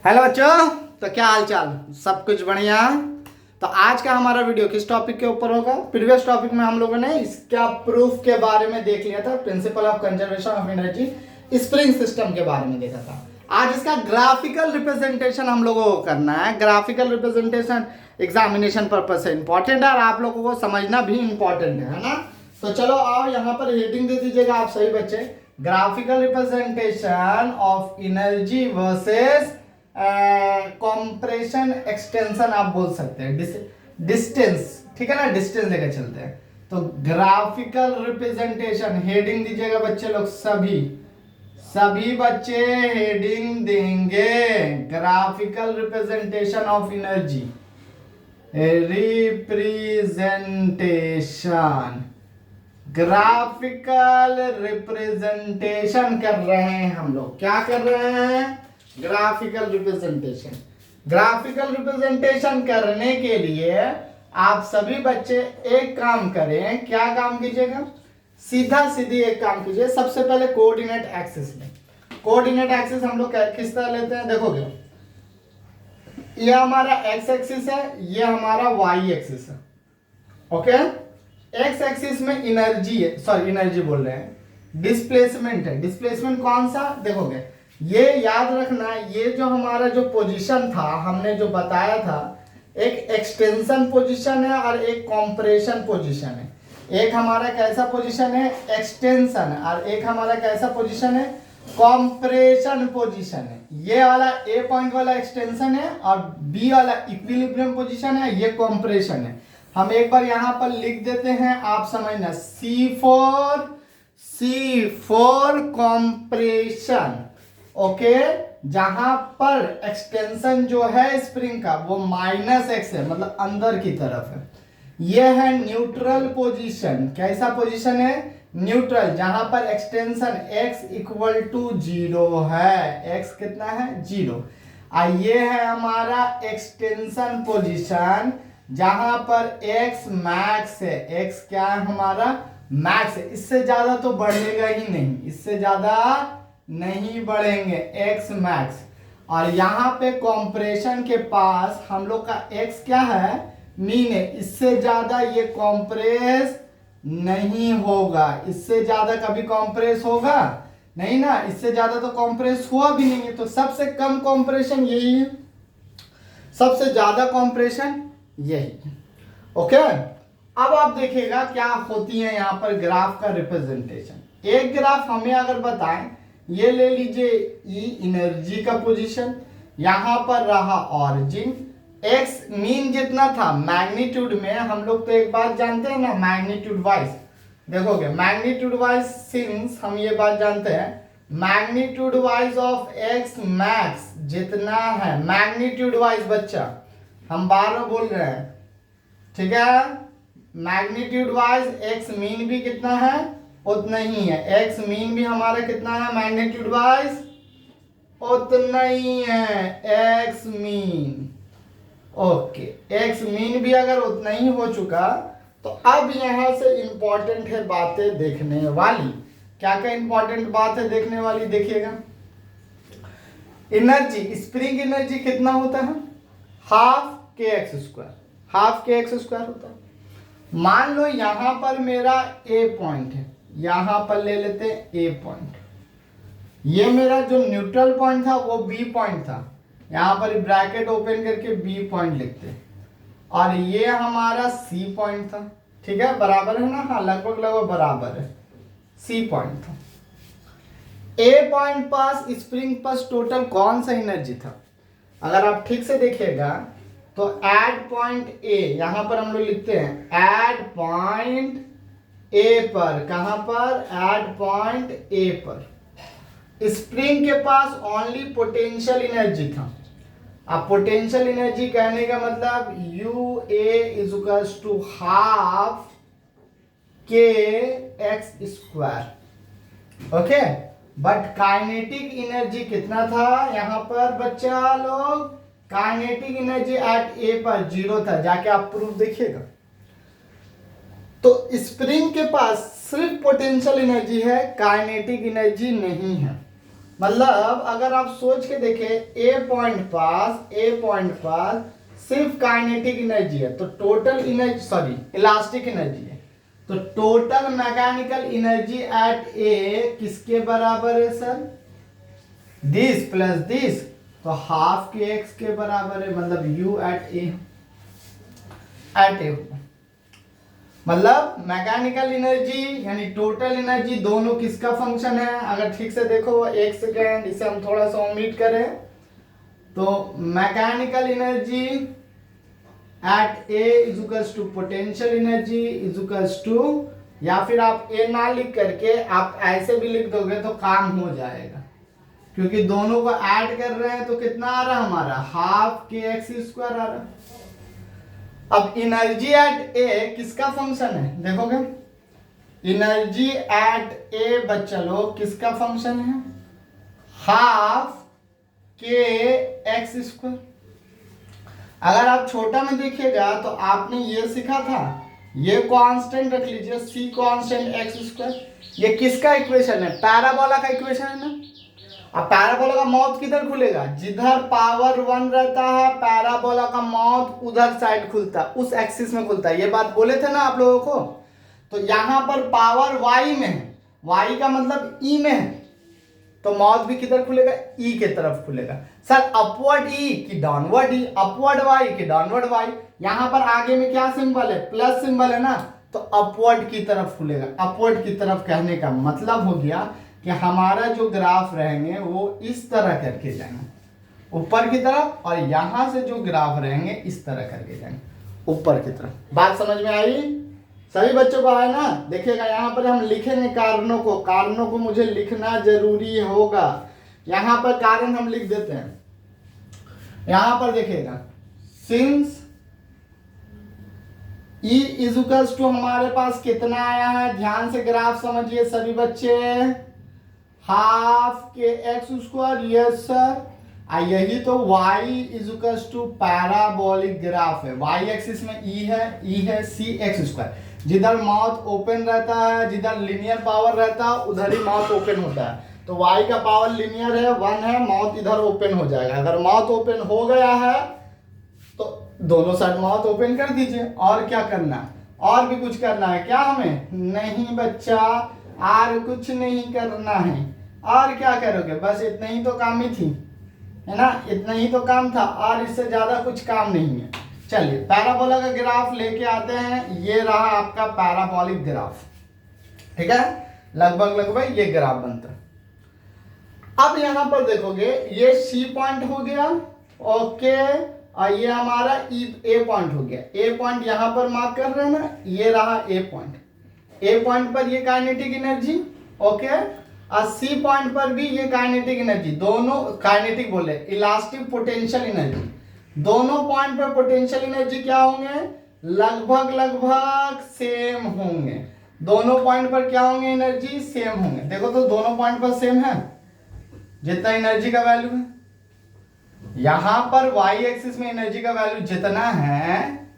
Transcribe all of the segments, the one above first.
Hello बच्चों। तो क्या हाल चाल, सब कुछ बढ़िया। तो आज का हमारा वीडियो किस टॉपिक के ऊपर होगा? प्रीवियस टॉपिक में हम लोगों ने इसका प्रूफ के बारे में देख लिया था, principle of conservation of energy spring system के बारे में देखा था। आज इसका ग्राफिकल रिप्रेजेंटेशन हम लोगों को करना है। ग्राफिकल रिप्रेजेंटेशन एग्जामिनेशन पर्पज से इंपॉर्टेंट है और आप लोगों को समझना भी इंपॉर्टेंट है ना। तो चलो आओ यहाँ पर हेडिंग दे दीजिएगा आप सही बच्चे। Graphical representation of energy versus compression extension आप बोल सकते हैं, डिस्टेंस, ठीक है ना, डिस्टेंस लेकर चलते हैं। तो ग्राफिकल रिप्रेजेंटेशन हेडिंग दीजिएगा बच्चे लोग, सभी बच्चे हेडिंग देंगे। Graphical representation of energy representation, graphical representation कर रहे हैं हम लोग। क्या कर रहे हैं? Graphical representation. ग्राफिकल रिप्रेजेंटेशन करने के लिए आप सभी बच्चे एक काम करें। क्या काम कीजिएगा? सीधा सीधी एक काम कीजिए। सबसे पहले कोऑर्डिनेट एक्सिस में, कोऑर्डिनेट एक्सिस हम लोग किस तरह लेते हैं देखोगे। ये हमारा एक्स एक्सिस है, ये हमारा वाई एक्सिस है। ओके, एक्स एक्सिस में एनर्जी है, सॉरी एनर्जी बोल रहे हैं, डिस्प्लेसमेंट है। डिस्प्लेसमेंट कौन सा देखोगे, ये याद रखना, ये जो हमारा जो पोजीशन था हमने जो बताया था, एक एक्सटेंशन पोजीशन है और एक कॉम्प्रेशन पोजीशन है। एक हमारा कैसा पोजीशन है? एक्सटेंशन है। और एक हमारा कैसा पोजीशन है? कॉम्प्रेशन पोजीशन है। ये वाला ए पॉइंट वाला एक्सटेंशन है और बी वाला इक्विलिब्रियम पोजीशन है, ये कॉम्प्रेशन है। हम एक बार यहां पर लिख देते हैं, आप समझना, C4 कॉम्प्रेशन। ओके, जहां पर एक्सटेंशन जो है स्प्रिंग का वो -x है, मतलब अंदर की तरफ है। यह है न्यूट्रल पोजीशन। कैसा पोजीशन है? न्यूट्रल, जहां पर एक्सटेंशन x इक्वल टू 0 है। x कितना है? 0। और ये है हमारा एक्सटेंशन पोजीशन जहां पर x मैक्स है। x क्या है? हमारा मैक्स है। इससे ज्यादा तो बढ़ेगा ही नहीं, इससे ज्यादा नहीं बढ़ेंगे, x मैक्स। और यहाँ पे कॉम्प्रेशन के पास हम लोग का x क्या है? मीन है। इससे ज्यादा ये कॉम्प्रेस नहीं होगा। इससे ज्यादा कभी कॉम्प्रेस होगा नहीं ना, इससे ज्यादा तो कॉम्प्रेस हुआ भी नहीं है। तो सबसे कम कॉम्प्रेशन यही है, सबसे ज्यादा कॉम्प्रेशन यही। ओके, अब आप देखिएगा क्या होती है यहाँ पर ग्राफ का रिप्रेजेंटेशन। एक ग्राफ हमें अगर बताएं, ये ले लीजिए ई एनर्जी का पोजीशन, यहां पर रहा ऑरिजिन, एक्स मीन जितना था मैग्नीट्यूड में, हम लोग तो एक बात जानते हैं ना, मैग्नीट्यूड वाइज देखोगे, मैग्नीट्यूड वाइज सिंस हम ये बात जानते हैं, magnitude wise of x max जितना है, मैग्नीट्यूड वाइज बच्चा हम बार बार बोल रहे हैं, ठीक है, मैग्नीट्यूड वाइज एक्स मीन भी कितना है? उतना ही है। एक्स मीन भी हमारा कितना है मैग्नीट्यूड वाइज? उतना ही है x mean. Okay, x mean भी अगर उतना ही हो चुका, तो अब यहां से इंपॉर्टेंट है बातें देखने वाली। क्या क्या इंपॉर्टेंट बात है देखने वाली? देखिएगा, एनर्जी, स्प्रिंग एनर्जी कितना होता है? हाफ के एक्स स्क्वायर होता है। मान लो यहां पर मेरा ए पॉइंट है, यहां पर ले लेते हैं ए पॉइंट, ये मेरा जो न्यूट्रल पॉइंट था वो बी पॉइंट था, यहां पर ब्रैकेट ओपन करके बी पॉइंट लिखते हैं, और ये हमारा सी पॉइंट था, ठीक है, बराबर है ना? हाँ, लगभग लगभग बराबर है, सी पॉइंट था। ए पॉइंट पास स्प्रिंग पास टोटल कौन सा एनर्जी था? अगर आप ठीक से देखिएगा तो एट पॉइंट ए, यहां पर हम लोग लिखते हैं एट पॉइंट ए पर, कहां पर? एट पॉइंट ए पर स्प्रिंग के पास ओनली पोटेंशियल एनर्जी था। अब पोटेंशियल एनर्जी कहने का मतलब U A is equals to half K X square. Okay, but kinetic energy कितना था यहां पर बच्चा लोग? काइनेटिक एनर्जी एट ए पर 0 था। जाके आप प्रूफ देखिएगा। तो स्प्रिंग के पास सिर्फ पोटेंशियल एनर्जी है, काइनेटिक एनर्जी नहीं है। मतलब अगर आप सोच के देखें ए पॉइंट पास सिर्फ काइनेटिक एनर्जी है, तो total energy, sorry elastic energy है, तो टोटल मैकेनिकल एनर्जी एट ए किसके बराबर है सर? दिस प्लस दिस, तो हाफ के एक्स के बराबर है, मतलब यू एट ए मतलब मैकेनिकल एनर्जी यानी टोटल एनर्जी दोनों किसका फंक्शन है? अगर ठीक से देखो, एक सेकेंड इसे हम थोड़ा सा ओमिट करें, तो mechanical energy at A is equals to potential energy is equals to, या फिर आप ए ना लिख करके आप ऐसे भी लिख दोगे तो काम हो जाएगा, क्योंकि दोनों को ऐड कर रहे हैं तो कितना आ रहा हमारा? हाफ के एक्स स्क्वायर आ रहा। अब एनर्जी एट ए किसका फंक्शन है देखोगे? एनर्जी एट ए बच्चा लोग किसका फंक्शन है? Half K X square. अगर आप छोटा में देखिएगा तो आपने ये सीखा था, ये कांस्टेंट रख लीजिए, सी कांस्टेंट एक्स स्क्वायर। ये किसका इक्वेशन है? पैराबोला का इक्वेशन है ना। अब पैराबोला का माउथ किधर खुलेगा? जिधर पावर 1 रहता है पैराबोला का माउथ उधर साइड खुलता है, उस एक्सिस में खुलता है। ये बात बोले थे ना आप लोगों को। तो यहां पर पावर y में है, y का मतलब e में है, तो माउथ भी किधर खुलेगा? e के तरफ खुलेगा। सर अपवर्ड e कि डाउनवर्ड e, अपवर्ड y कि डाउनवर्ड y। यहां पर आगे में क्या सिंबल है? प्लस सिंबल है ना, तो अपवर्ड की तरफ खुलेगा। अपवर्ड की तरफ कहने का मतलब हो गया कि हमारा जो ग्राफ रहेंगे वो इस तरह करके जाएंगे ऊपर की तरफ, और यहां से जो ग्राफ रहेंगे इस तरह करके जाएंगे ऊपर की तरफ। बात समझ में आई? सभी बच्चों को आया ना? देखिएगा यहाँ पर हम लिखेंगे कारणों को मुझे लिखना जरूरी होगा। यहाँ पर कारण हम लिख देते हैं। यहाँ पर देखिएगा, since E is equals to हमारे पास कितना आया है? ध्यान से ग्राफ समझिए सभी बच्चे। Half K X square, yes sir. यही तो y is equals to parabolic graph है। y एक्सिस में e है सी एक्स स्क्वायर। जिधर माउथ ओपन रहता है, जिधर लिनियर पावर रहता है, उधर ही माउथ ओपन होता है। तो y का पावर लिनियर है, 1 है, माउथ इधर ओपन हो जाएगा। अगर माउथ ओपन हो गया है तो दोनों साइड माउथ ओपन कर दीजिए। और क्या करना है? और भी कुछ करना है क्या हमें? नहीं बच्चा, और कुछ नहीं करना है। और क्या करोगे? बस इतना ही तो काम ही थी, है ना? इतना ही तो काम था, और इससे ज्यादा कुछ काम नहीं है। चलिए पैराबोला का ग्राफ लेके आते हैं। ये रहा आपका पैराबोलिक ग्राफ, ठीक है? लगभग ये ग्राफ बनता है। अब यहां पर देखोगे, ये सी पॉइंट हो गया, ओके, और ये हमारा ए पॉइंट हो गया। ए पॉइंट यहां पर मार्क कर रहे हैं ना, ये रहा ए पॉइंट। ए पॉइंट पर ये काइनेटिक एनर्जी, ओके, और सी पॉइंट पर भी ये काइनेटिक एनर्जी, दोनों काइनेटिक बोले, इलास्टिक पोटेंशियल एनर्जी। दोनों पॉइंट पर पोटेंशियल एनर्जी क्या होंगे? लगभग सेम होंगे। दोनों पॉइंट पर क्या होंगे? एनर्जी सेम होंगे। देखो तो दोनों पॉइंट पर सेम है जितना एनर्जी का वैल्यू है। यहां पर y एक्सिस में एनर्जी का वैल्यू जितना है,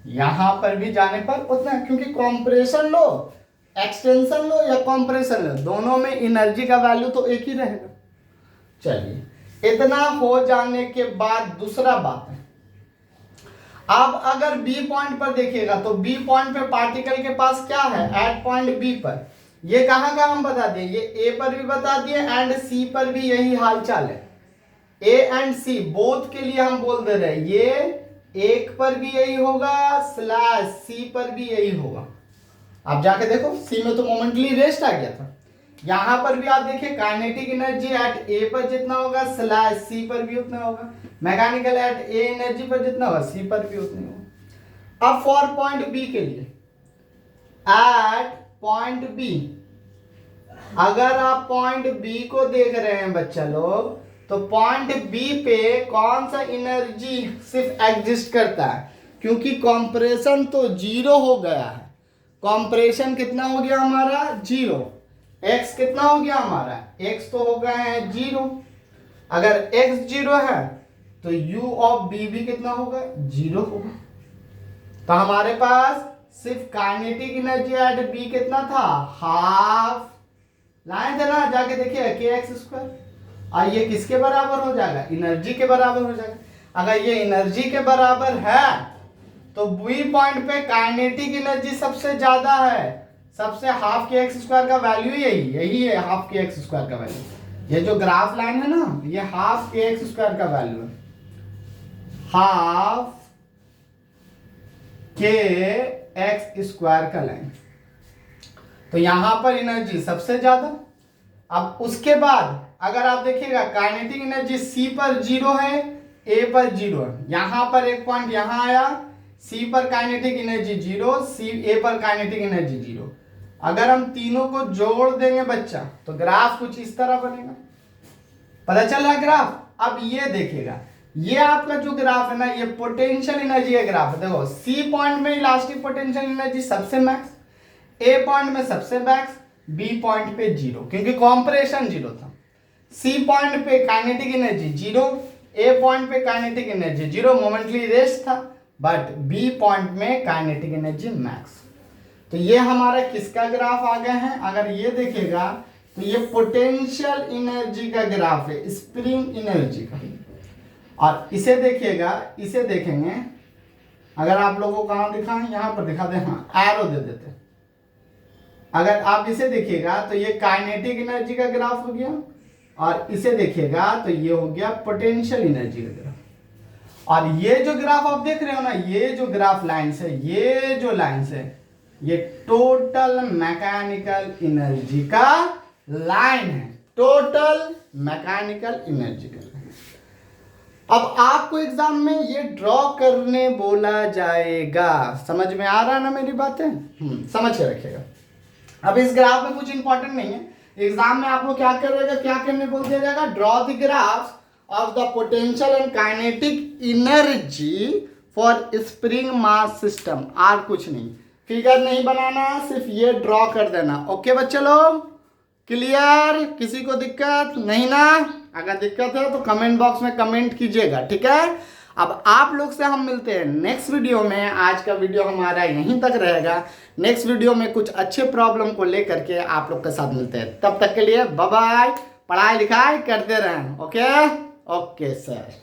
यहां पर भी जाने पर उतना, क्योंकि कॉम्प्रेशन लो, एक्सटेंशन लो या कॉम्प्रेशन लो, दोनों में एनर्जी का वैल्यू तो एक ही रहेगा। चलिए, इतना हो जाने के बाद दूसरा बात है, अब अगर बी पॉइंट पर देखिएगा तो बी पॉइंट पे पार्टिकल के पास क्या है? एट पॉइंट बी पर। ये कहां का हम बता दिए, ये ए पर भी बता दिए एंड सी पर भी यही हालचाल है। ए एंड सी बोथ के लिए हम बोल दे रहे हैं, ये एक पर भी यही होगा स्लैश सी पर भी यही होगा। आप जाके देखो, सी में तो मोमेंटली रेस्ट आ गया था। यहां पर भी आप देखिए, काइनेटिक एनर्जी एट ए पर जितना होगा स्लैश सी पर भी उतना होगा। मैकेनिकल एट ए एनर्जी पर जितना होगा सी पर भी उतना होगा। अब फॉर पॉइंट बी के लिए, एट पॉइंट बी, अगर आप पॉइंट बी को देख रहे हैं बच्चा लोग, तो पॉइंट बी पे कौन सा एनर्जी सिर्फ एग्जिस्ट करता है? क्योंकि कंप्रेशन तो जीरो हो गया है। कंप्रेशन कितना हो गया हमारा? जीरो। एक्स कितना हो गया हमारा? एक्स तो हो गए हैं जीरो। अगर एक्स जीरो है तो यू ऑफ बी भी कितना होगा? जीरो होगा। तो हमारे पास सिर्फ काइनेटिक एनर्जी एट बी कितना था? हाफ। लाए थे ना, जाके देखिए के एक्स स्क्वायर। और ये किसके बराबर हो जाएगा, एनर्जी के बराबर हो जाएगा। अगर ये एनर्जी के बराबर है तो बी पॉइंट पे काइनेटिक एनर्जी सबसे ज्यादा है, सबसे हाफ के एक्स स्क्वायर का वैल्यू यही है, हाफ के एक्स स्क्वायर का वैल्यू। ये जो ग्राफ लाइन है ना, ये हाफ के एक्स स्क्वायर का वैल्यू है, हाफ के एक्स स्क्वायर का लाइन। तो यहां पर एनर्जी सबसे ज्यादा। अब उसके बाद अगर आप देखिएगा काइनेटिक एनर्जी सी पर 0 है, ए पर 0 है, यहां पर एक पॉइंट यहां आया, सी पर काइनेटिक एनर्जी 0, सी ए पर काइनेटिक एनर्जी 0। अगर हम तीनों को जोड़ देंगे बच्चा तो ग्राफ कुछ इस तरह बनेगा, पता चल रहा है ग्राफ। अब ये देखिएगा, ये आपका जो ग्राफ है ना, ये पोटेंशियल एनर्जी का ग्राफ है। देखो सी पॉइंट में इलास्टिक पोटेंशियल एनर्जी सबसे मैक्स, ए पॉइंट में सबसे मैक्स, बी पॉइंट पे 0 क्योंकि कॉम्प्रेशन 0 था। सी पॉइंट पे काइनेटिक एनर्जी 0, ए पॉइंट पे काइनेटिक एनर्जी 0, मोमेंटली रेस्ट था, बट बी पॉइंट में काइनेटिक एनर्जी मैक्स। तो ये हमारा किसका ग्राफ आ गया है, अगर ये देखिएगा तो ये पोटेंशियल एनर्जी का ग्राफ है, स्प्रिंग एनर्जी का। और इसे देखिएगा, इसे देखेंगे, अगर आप लोगों को कहां दिखाएं, यहां पर दिखा दें, हाँ एरो दे देते। अगर आप इसे देखिएगा तो ये काइनेटिक एनर्जी का ग्राफ हो गया, और इसे देखिएगा तो ये हो गया पोटेंशियल एनर्जी का ग्राफ। और ये जो ग्राफ आप देख रहे हो ना, ये जो ग्राफ लाइन्स है, ये जो लाइन्स है, ये टोटल मैकेनिकल एनर्जी का लाइन है, टोटल मैकेनिकल एनर्जी का लाइन। अब आपको एग्जाम में ये ड्रॉ करने बोला जाएगा, समझ में आ रहा है ना मेरी बातें, समझ के रखिएगा। अब इस ग्राफ में कुछ इंपॉर्टेंट नहीं है, एग्जाम में आपको क्या करेगा, क्या करने बोल दिया जाएगा, draw the graph of the potential and kinetic energy for spring mass system, और कुछ नहीं, फिगर नहीं बनाना, सिर्फ ये ड्रॉ कर देना। ओके बच्चे लोग, क्लियर, किसी को दिक्कत नहीं ना? अगर दिक्कत है तो कमेंट बॉक्स में कमेंट कीजिएगा, ठीक है। अब आप लोग से हम मिलते हैं नेक्स्ट वीडियो में। आज का वीडियो हमारा यहीं तक रहेगा, नेक्स्ट वीडियो में कुछ अच्छे प्रॉब्लम को लेकर के आप लोग के साथ मिलते हैं। तब तक के लिए बाय बाय, पढ़ाई लिखाई करते रहें। Okay okay sir.